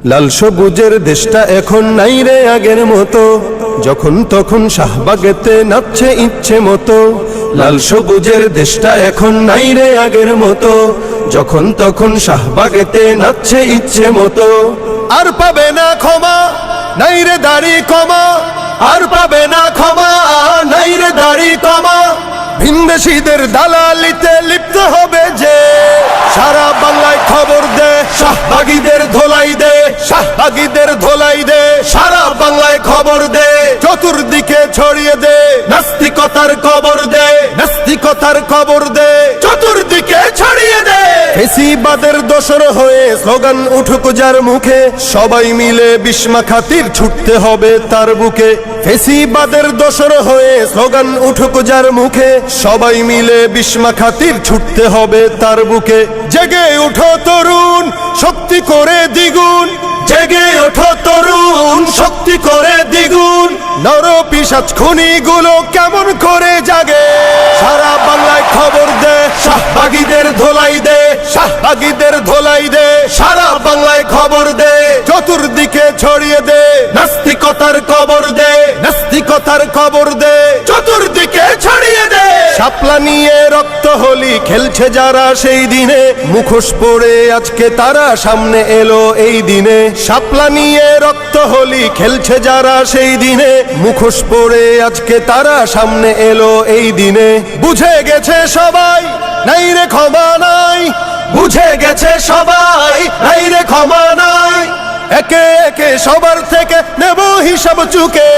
লাল সবুজের দেশটা এখন নাই রে আগের মতো, যখন তখন শাহবাগেতে নাচছে ইচ্ছে মতো। লাল সবুজের দেশটা এখন নাই রে আগের মতো, যখন তখন শাহবাগেতে নাচছে ইচ্ছে মতো। আর পাবে না ক্ষমা, নাই রে দাড়ি কমা, আর পাবে না ক্ষমা, নাই রে দাড়ি কমা। ভিনদেশীদের দালালিতে লিপ্ত হবে যে, সারা বাংলায় খবর দে, শাহবাগীদের ধোলাই দে, শাহবাগীদের ধোলাই দে, সারা বাংলায় খবর দে, চতুর্দিকে ছড়িয়ে দে, নাস্তিকতার কবর দে, নাস্তিকতার কবর দে, চতুর্দিকে ছড়িয়ে দে। ফেসিবাদের দোসর হয়ে স্লোগান উঠুক যার মুখে, সবাই মিলে বিস্মা খাতির ছুটতে হবে তার বুকে। ফেসিবাদের দোসর হয়ে স্লোগান উঠুক যার মুখে, সবাই মিলে বিস্মা খাতির ছুটতে হবে তার বুকে। জেগে ওঠো তরুণ, শক্তি করে দ্বিগুণ, জেগে ওঠো তরুণ, শক্তি করে দ্বিগুণ। নর পিশাচ খুনিগুলো কেমন করে জাগে, সারা বাংলায় খবর দে, শাহবাগীদের ধোলাই দে, শাহবাগীদের ধোলাই দে, সারা বাংলায় খবর দে, চতুর্দিকে ছড়িয়ে দে, নাস্তিকতার কবর দে, নাস্তিকতার কবর দে, চতুর্দিকে ছড়িয়ে দে। শাপলা নিয়ে রক্ত হোলি খেলছে যারা সেই দিনে, মুখোশ পরে আজকে তারা সামনে এলো এই দিনে। শাপলা নিয়ে রক্ত হোলি খেলছে যারা সেই দিনে, মুখোশ পরে আজকে তারা সামনে এলো এই দিনে। বুঝে গেছে সবাই, নাই রে ক্ষমা নাই, বুঝে গেছে সবাই, নাই রে ক্ষমা নাই। একে একে সবার থেকে নেব হিসাব চুকে,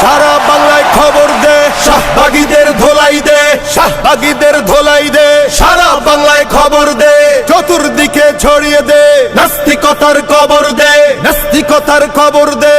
সারা বাংলায় খবর দে, শাহবাগীদের ধোলাই দে, শাহবাগীদের ধোলাই দে, সারা বাংলায় খবর দে, চতুর্দিকে ছড়িয়ে দে, নাস্তিকতার কবর দে, নাস্তিকতার কবর দে,